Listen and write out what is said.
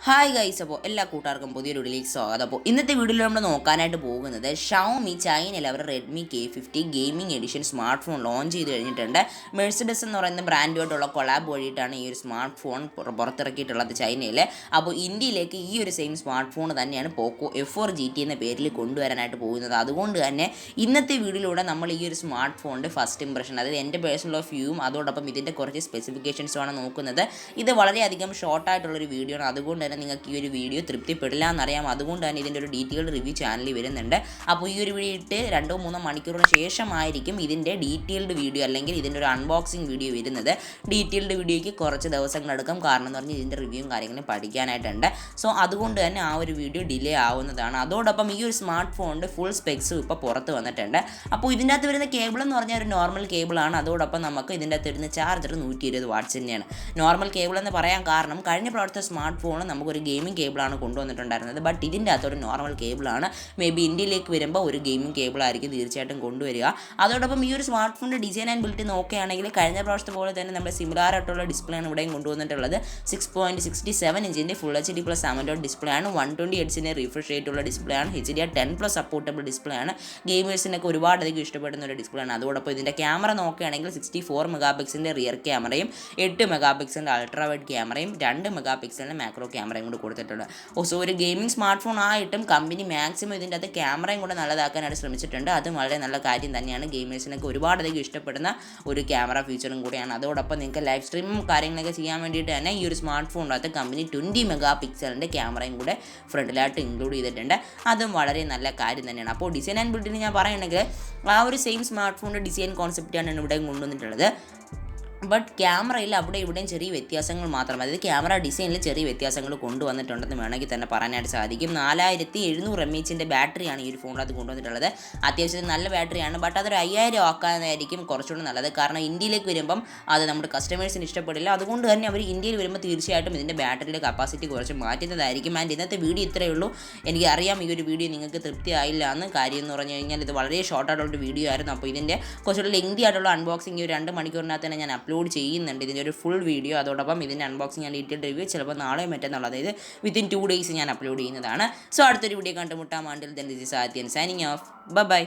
Hi guys, അപ്പോൾ എല്ലാ കൂട്ടുകാർക്കും പുതിയൊരു വീഡിയോയിലേക്ക് സ്വാഗതം. അപ്പോൾ ഇന്നത്തെ വീഡിയോയിൽ നമ്മൾ നോക്കാനായിട്ട് പോകുന്നത് ഷവോമി ചൈനയിൽ അവർ Redmi K50 gaming edition smart phone launch ചെയ്ത് കഴിഞ്ഞിട്ടുണ്ട്. മെഴ്സിഡസ് എന്ന് പറയുന്ന ബ്രാൻഡുമായിട്ടുള്ള കൊളാബ് വഴിയിട്ടാണ് ഈ ഒരു സ്മാർട്ട് ഫോൺ പുറത്തിറക്കിയിട്ടുള്ളത് ചൈനയിൽ. അപ്പോൾ ഇന്ത്യയിലേക്ക് ഈ ഒരു സെയിം സ്മാർട്ട് ഫോൺ തന്നെയാണ് പോക്കോ F4 GT എന്ന പേരിൽ കൊണ്ടുവരാനായിട്ട് പോകുന്നത്. അതുകൊണ്ട് തന്നെ ഇന്നത്തെ വീഡിയോയിലൂടെ നമ്മൾ ഈ ഒരു സ്മാർട്ട് ഫോണിൻ്റെ ഫസ്റ്റ് ഇംപ്രഷൻ, അതായത് എൻ്റെ പേഴ്സണൽ ഓഫ് വ്യൂവും അതോടൊപ്പം ഇതിൻ്റെ കുറച്ച് സ്പെസിഫിക്കേഷൻസുമാണ് നോക്കുന്നത്. ഇത് വളരെയധികം ഷോർട്ടായിട്ടുള്ളൊരു വീഡിയോ ആണ്. അതുകൊണ്ട് നിങ്ങൾക്ക് ഈ ഒരു വീഡിയോ തൃപ്തിപ്പെടില്ല എന്നറിയാം. അതുകൊണ്ട് തന്നെ ഇതിൻ്റെ ഒരു ഡീറ്റെയിൽഡ് റിവ്യൂ ചാനലിൽ വരുന്നുണ്ട്. അപ്പോൾ ഈ ഒരു വീഡിയോ ഇട്ട് 2-3 മണിക്കൂറിന് ശേഷമായിരിക്കും ഇതിൻ്റെ ഡീറ്റെയിൽഡ് വീഡിയോ അല്ലെങ്കിൽ ഇതിൻ്റെ ഒരു അൺബോക്സിങ് വീഡിയോ വരുന്നത്. ഡീറ്റെയിൽഡ് വീഡിയോയ്ക്ക് കുറച്ച് ദിവസങ്ങളെടുക്കും. കാരണം എന്ന് പറഞ്ഞാൽ ഇതിൻ്റെ റിവ്യൂവും കാര്യങ്ങളും പഠിക്കാനായിട്ടുണ്ട്. സോ അതുകൊണ്ട് തന്നെ ആ ഒരു വീഡിയോ ഡിലേ ആവുന്നതാണ്. അതോടൊപ്പം ഈ ഒരു സ്മാർട്ട് ഫോണിൻ്റെ ഫുൾ സ്പെക്സും ഇപ്പോൾ പുറത്ത് വന്നിട്ടുണ്ട്. അപ്പോൾ ഇതിൻ്റെ അകത്ത് വരുന്ന കേബിൾ എന്ന് പറഞ്ഞാൽ ഒരു നോർമൽ കേബിളാണ്. അതോടൊപ്പം നമുക്ക് ഇതിൻ്റെ അകത്ത് വരുന്ന ചാർജർ 120 വാട്ട്സ് തന്നെയാണ്. നോർമൽ കേബിൾ എന്ന് പറയാൻ കാരണം കഴിഞ്ഞ പ്രാവശ്യത്തെ സ്മാർട്ട് ഫോൺ നമുക്കൊരു ഗെയിമിംഗ് കേബിളാണ് കൊണ്ടുവന്നിട്ടുണ്ടായിരുന്നത്. ബട്ട് ഇതിൻ്റെ അകത്തൊരു നോർമൽ കേബിളാണ്. മേ ബി ഇന്ത്യയിലേക്ക് വരുമ്പോൾ ഒരു ഗെയിമിംഗ് കേബിളായിരിക്കും തീർച്ചയായിട്ടും കൊണ്ടുവരിക. അതോടൊപ്പം ഈ ഒരു സ്മാർട്ട് ഫോണിൻ്റെ ഡിസൈൻ ആൻഡ് ബിൽറ്റ് നോക്കുകയാണെങ്കിൽ കഴിഞ്ഞ പ്രാവശ്യത്തെ പോലെ തന്നെ നമ്മുടെ സിമിലാർ ആയിട്ടുള്ള ഡിസ്പ്ലേ ആണ് ഇവിടെയും കൊണ്ടുവന്നിട്ടുള്ളത്. 6.67 ഇഞ്ചിൻ്റെ ഫുൾ HD+ AMOLED ഡിസ്പ്ലേ ആണ്. 120 ഹെർട്സിൻ്റെ റിഫ്രഷ് റേറ്റുള്ള ഡിസ്പ്ലേ ആണ്. HDR10+ സപ്പോർട്ടബിൾ ഡിസ്പ്ലേ ആണ്. ഗെയിമേഴ്സിനൊക്കെ ഒരുപാടധികം ഇഷ്ടപ്പെടുന്ന ഒരു ഡിസ്പ്ലേ ആണ്. അതോടൊപ്പം ഇതിൻ്റെ ക്യാമറ നോക്കുകയാണെങ്കിൽ 64 മെഗാപിക്സലിൻ്റെ റിയർ ക്യാമറയും 8 മെഗാപിക്സലിൻ്റെ അൾട്രാ വൈഡ് ക്യാമറയും 2 മെഗാപിക്സലിൻ്റെ മാക്രോ ക്യാമറയും കൂടി കൊടുത്തിട്ടുണ്ട്. സോ ഒരു ഗെയിമിംഗ് സ്മാർട്ട് ഫോൺ ആയിട്ടും കമ്പനി മാക്സിമം ഇതിൻ്റെ അകത്ത് ക്യാമറയും കൂടെ നല്ലതാക്കാനായിട്ട് ശ്രമിച്ചിട്ടുണ്ട്. അതും വളരെ നല്ല കാര്യം തന്നെയാണ്. ഗെയിമേഴ്സിനൊക്കെ ഒരുപാടധികം ഇഷ്ടപ്പെടുന്ന ഒരു ക്യാമറ ഫീച്ചറും കൂടിയാണ്. അതോടൊപ്പം നിങ്ങൾക്ക് ലൈവ് സ്ട്രീമും കാര്യങ്ങളൊക്കെ ചെയ്യാൻ വേണ്ടിയിട്ട് തന്നെ ഈ ഒരു സ്മാർട്ട് ഫോണിനകത്ത് കമ്പനി 20 മെഗാപിക്സലിൻ്റെ ക്യാമറയും കൂടെ ഫ്രണ്ടിലായിട്ട് ഇൻക്ലൂഡ് ചെയ്തിട്ടുണ്ട്. അതും വളരെ നല്ല കാര്യം തന്നെയാണ്. അപ്പോൾ ഡിസൈൻ ആൻഡ് ബിൽഡിന് ഞാൻ പറയുകയാണെങ്കിൽ ആ ഒരു സെയിം സ്മാർട്ട് ഫോണിൻ്റെ ഡിസൈൻ കോൺസെപ്റ്റാണ് ഇവിടെയും കൊണ്ടുവന്നിട്ടുള്ളത്. ബട്ട് ക്യാമറയിൽ അവിടെ ഇവിടെയും ചെറിയ വ്യത്യാസങ്ങൾ മാത്രം, അതായത് ക്യാമറ ഡിസൈനിൽ ചെറിയ വ്യത്യാസങ്ങൾ കൊണ്ടുവന്നിട്ടുണ്ടെന്ന് വേണമെങ്കിൽ തന്നെ പറയാനായിട്ട് സാധിക്കും. 4700 mAh ബാറ്ററിയാണ് ഈ ഒരു ഫോണിനകത്ത് കൊണ്ടുവന്നിട്ടുള്ളത്. അത്യാവശ്യം നല്ല ബാറ്ററിയാണ്. ബട്ട് അതൊരു 5000 ആക്കാനായിരിക്കും കുറച്ചുകൂടി നല്ലത്. കാരണം ഇന്ത്യയിലേക്ക് വരുമ്പം അത് നമ്മുടെ കസ്റ്റമേഴ്സിന് ഇഷ്ടപ്പെടില്ല. അതുകൊണ്ട് തന്നെ അവർ ഇന്ത്യയിൽ വരുമ്പോൾ തീർച്ചയായിട്ടും ഇതിൻ്റെ ബാറ്ററിയുടെ കപ്പാസിറ്റി കുറച്ച് മാറ്റുന്നതായിരിക്കും. ആൻഡ് ഇന്നത്തെ വീഡിയോ ഇത്രയേ ഉള്ളൂ. എനിക്കറിയാം ഈ ഒരു വീഡിയോ നിങ്ങൾക്ക് തൃപ്തിയായില്ല എന്ന്. കാര്യം എന്ന് പറഞ്ഞു കഴിഞ്ഞാൽ ഇത് വളരെ ഷോർട്ടായിട്ടുള്ളൊരു വീഡിയോ ആയിരുന്നു. അപ്പോൾ ഇതിൻ്റെ കുറച്ചുകൂടി ലെങ്തി ആയിട്ടുള്ള അൺബോക്സിങ് ഒരു 2 മണിക്കൂറിനകത്ത് തന്നെ ഞാൻ അപ്ലോഡ് ചെയ്യുന്നുണ്ട്. ഇതിൻ്റെ ഒരു ഫുൾ വീഡിയോ അതോടൊപ്പം ഇതിൻ്റെ അൺബോക്സിങ് ഞാൻ ഡീറ്റെയിൽ റിവ്യൂ ചിലപ്പോൾ നാളെ മറ്റന്നാൾ, അതായത് വിത്തിൻ 2 days ഞാൻ അപ്ലോഡ് ചെയ്യുന്നതാണ്. സോ അടുത്തൊരു വീഡിയോ കണ്ടുമുട്ടാം. Until then this is Adhyan signing off. By.